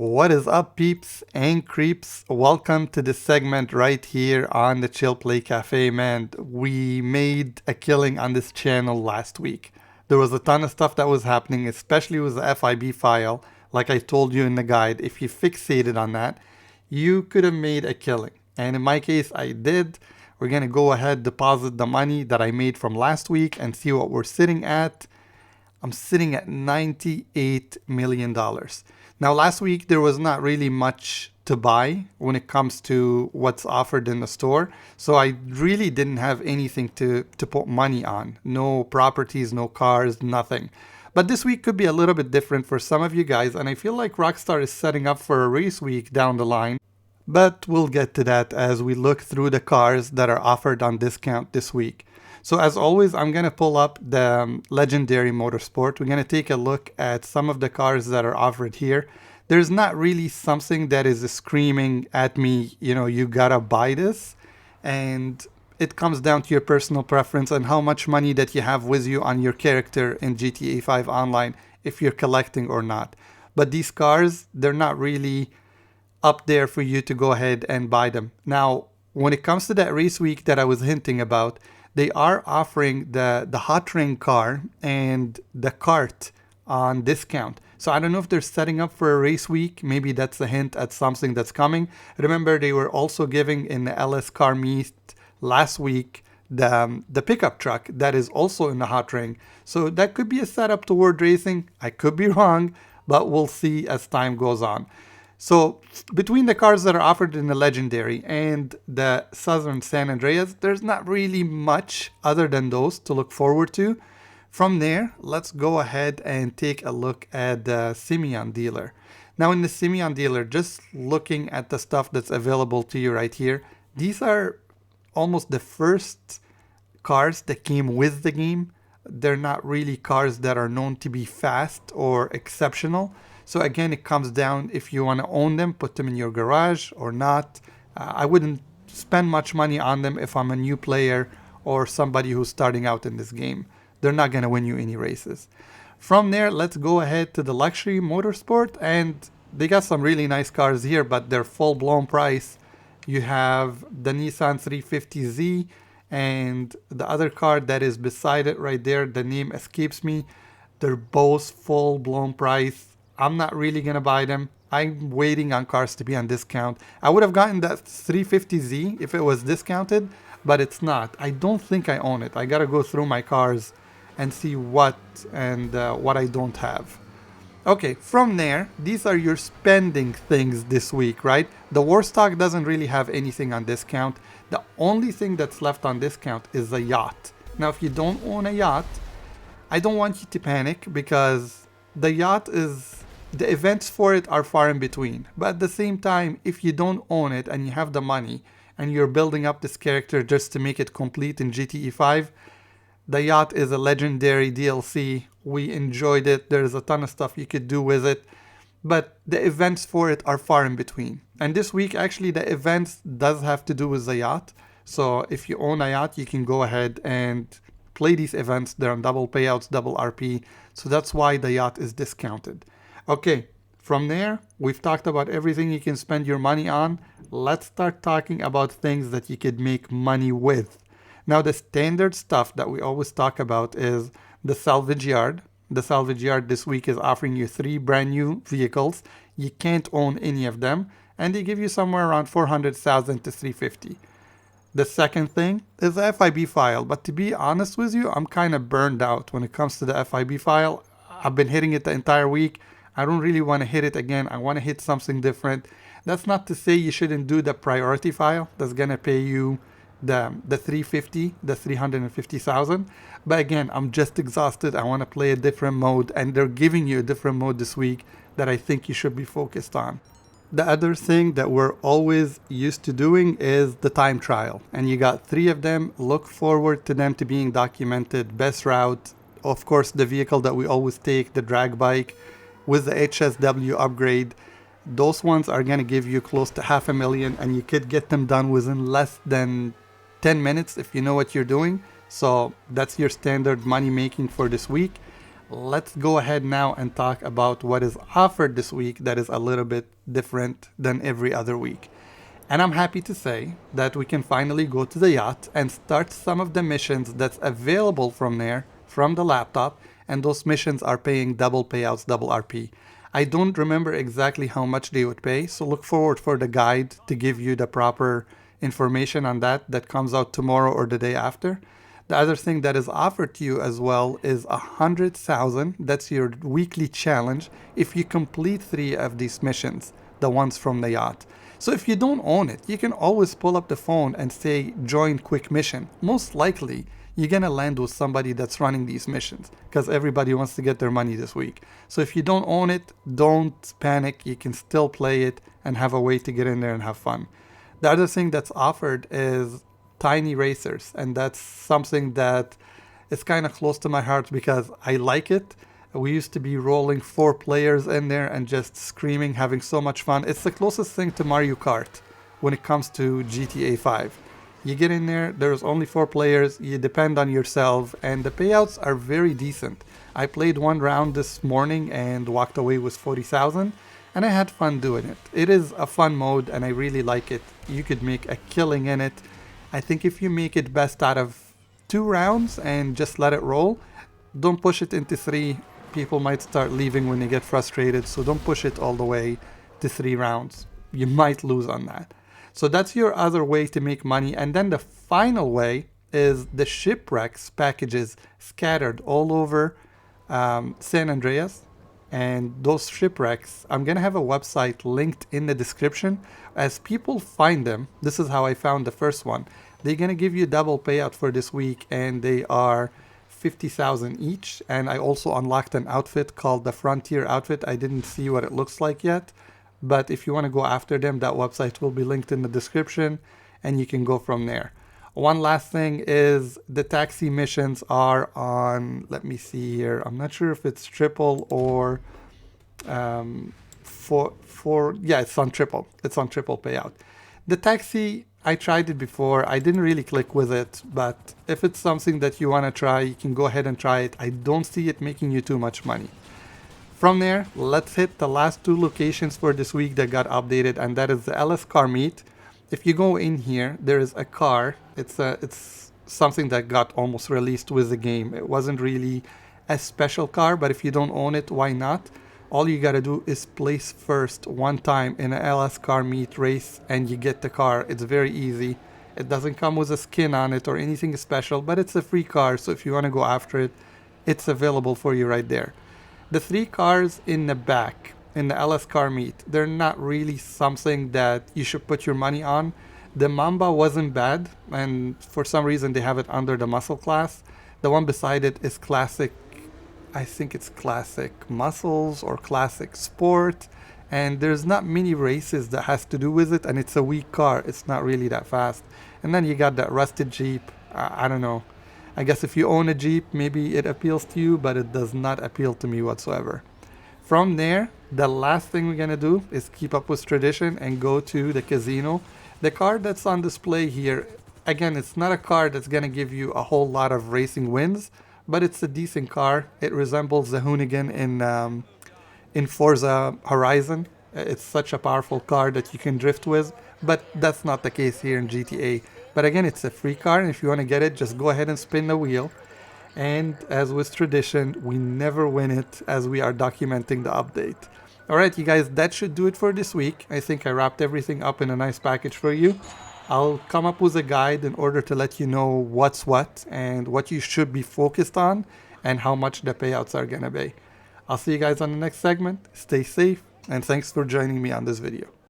What is up, peeps and creeps? Welcome to this segment right here on the Chill Play Cafe, man. We made a killing on this channel last week. There was a ton of stuff that was happening, especially with the FIB file. Like I told you in the guide, if you fixated on that, you could have made a killing. And in my case, I did. We're going to go ahead, deposit the money that I made from last week and see what we're sitting at. I'm sitting at $98 million. Now, last week, there was not really much to buy when it comes to what's offered in the store. So I really didn't have anything to put money on. No properties, no cars, nothing. But this week could be a little bit different for some of you guys. And I feel like Rockstar is setting up for a race week down the line. But we'll get to that as we look through the cars that are offered on discount this week. So as always, I'm going to pull up the Legendary Motorsport. We're going to take a look at some of the cars that are offered here. There's not really something that is screaming at me, you gotta buy this. And it comes down to your personal preference and how much money that you have with you on your character in GTA 5 Online, if you're collecting or not. But these cars, they're not really up there for you to go ahead and buy them. Now, when it comes to that race week that I was hinting about, they are offering the hot ring car and the cart on discount. So I don't know if they're setting up for a race week. Maybe that's a hint at something that's coming. Remember, they were also giving in the LS car meet last week the pickup truck that is also in the hot ring. So that could be a setup toward racing. I could be wrong, but we'll see as time goes on. So between the cars that are offered in the Legendary and the Southern San Andreas, there's not really much other than those to look forward to. From there, let's go ahead and take a look at the Simeon dealer. Now in the Simeon dealer, just looking at the stuff that's available to you right here, these are almost the first cars that came with the game. They're not really cars that are known to be fast or exceptional. So again, it comes down if you want to own them, put them in your garage or not. I wouldn't spend much money on them if I'm a new player or somebody who's starting out in this game. They're not going to win you any races. From there, let's go ahead to the Luxury Motorsport. And they got some really nice cars here, but they're full-blown price. You have the Nissan 350Z and the other car that is beside it right there. The name escapes me. They're both full-blown price. I'm not really going to buy them. I'm waiting on cars to be on discount. I would have gotten that 350Z if it was discounted, but it's not. I don't think I own it. I got to go through my cars and see what I don't have. Okay, from there, these are your spending things this week, right? The war stock doesn't really have anything on discount. The only thing that's left on discount is a yacht. Now, if you don't own a yacht, I don't want you to panic because the yacht is... the events for it are far in between. But at the same time, if you don't own it and you have the money and you're building up this character just to make it complete in GTA 5, the yacht is a legendary DLC. We enjoyed it. There's a ton of stuff you could do with it. But the events for it are far in between. And this week, actually, the events does have to do with the yacht. So if you own a yacht, you can go ahead and play these events. They're on double payouts, double RP. So that's why the yacht is discounted. Okay, from there, we've talked about everything you can spend your money on. Let's start talking about things that you could make money with. Now, the standard stuff that we always talk about is the Salvage Yard. The Salvage Yard this week is offering you 3 brand new vehicles. You can't own any of them, and they give you somewhere around 400,000 to 350. The second thing is the FIB file, but to be honest with you, I'm kind of burned out when it comes to the FIB file. I've been hitting it the entire week. I don't really want to hit it again. I want to hit something different. That's not to say you shouldn't do the priority file. That's going to pay you the 350, the 350,000. But again, I'm just exhausted. I want to play a different mode, and they're giving you a different mode this week that I think you should be focused on. The other thing that we're always used to doing is the time trial. And you got 3 of them. Look forward to them to being documented. Best route, of course, the vehicle that we always take, the drag bike, with the HSW upgrade. Those ones are going to give you close to $500,000, and you could get them done within less than 10 minutes if you know what you're doing. So that's your standard money making for this week. let's go ahead now and talk about what is offered this week that is a little bit different than every other week. And I'm happy to say that we can finally go to the yacht and start some of the missions that's available from there, from the laptop, and those missions are paying double payouts, double RP. I don't remember exactly how much they would pay, so look forward for the guide to give you the proper information on that comes out tomorrow or the day after. The other thing that is offered to you as well is 100,000. That's your weekly challenge if you complete 3 of these missions, the ones from the yacht. So if you don't own it, you can always pull up the phone and say join quick mission. Most likely you're gonna land with somebody that's running these missions because everybody wants to get their money this week. So if you don't own it, don't panic. You can still play it and have a way to get in there and have fun. The other thing that's offered is tiny racers, and that's something that is kind of close to my heart because I like it. We used to be rolling 4 players in there and just screaming, having so much fun. It's the closest thing to Mario Kart when it comes to GTA 5. You get in there, there's only 4 players, you depend on yourself, and the payouts are very decent. I played 1 round this morning and walked away with 40,000, and I had fun doing it. It is a fun mode and I really like it. You could make a killing in it. I think if you make it best out of 2 rounds and just let it roll, don't push it into 3. People might start leaving when they get frustrated, so don't push it all the way to 3 rounds. You might lose on that. So that's your other way to make money. And then the final way is the Shipwrecks packages scattered all over San Andreas. And those shipwrecks, I'm going to have a website linked in the description. As people find them, this is how I found the first one. They're going to give you double payout for this week, and they are 50,000 each. And I also unlocked an outfit called the Frontier outfit. I didn't see what it looks like yet, but if you want to go after them, that website will be linked in the description and you can go from there. One last thing is the taxi missions are on, let me see here, I'm not sure if it's triple or yeah, it's on triple payout. The taxi, I tried it before. I didn't really click with it, but if it's something that you want to try, you can go ahead and try it. I don't see it making you too much money. From there, let's hit the last 2 locations for this week that got updated, and that is the LS car meet. If you go in here, there is a car. It's something that got almost released with the game. It wasn't really a special car, but if you don't own it, why not? All you gotta do is place first 1 time in a LS car meet race and you get the car. It's very easy. It doesn't come with a skin on it or anything special, but it's a free car, so if you want to go after it, it's available for you right there. The 3 cars in the back in the LS car meet, they're not really something that you should put your money on. The Mamba wasn't bad, and for some reason they have it under the muscle class. The one beside it is classic, I think it's classic muscles or classic sport, and there's not many races that has to do with it, and it's a weak car. It's not really that fast. And then you got that rusted Jeep. I don't know. I guess if you own a Jeep, maybe it appeals to you, but it does not appeal to me whatsoever. From there, the last thing we're gonna do is keep up with tradition and go to the casino. The car that's on display here, again, it's not a car that's gonna give you a whole lot of racing wins, but it's a decent car. It resembles the Hoonigan in Forza Horizon. It's such a powerful car that you can drift with, but that's not the case here in GTA. But again, it's a free car, and if you want to get it, just go ahead and spin the wheel. And as with tradition, we never win it as we are documenting the update. Alright, you guys, that should do it for this week. I think I wrapped everything up in a nice package for you. I'll come up with a guide in order to let you know what's what and what you should be focused on and how much the payouts are gonna be. I'll see you guys on the next segment. Stay safe, and thanks for joining me on this video.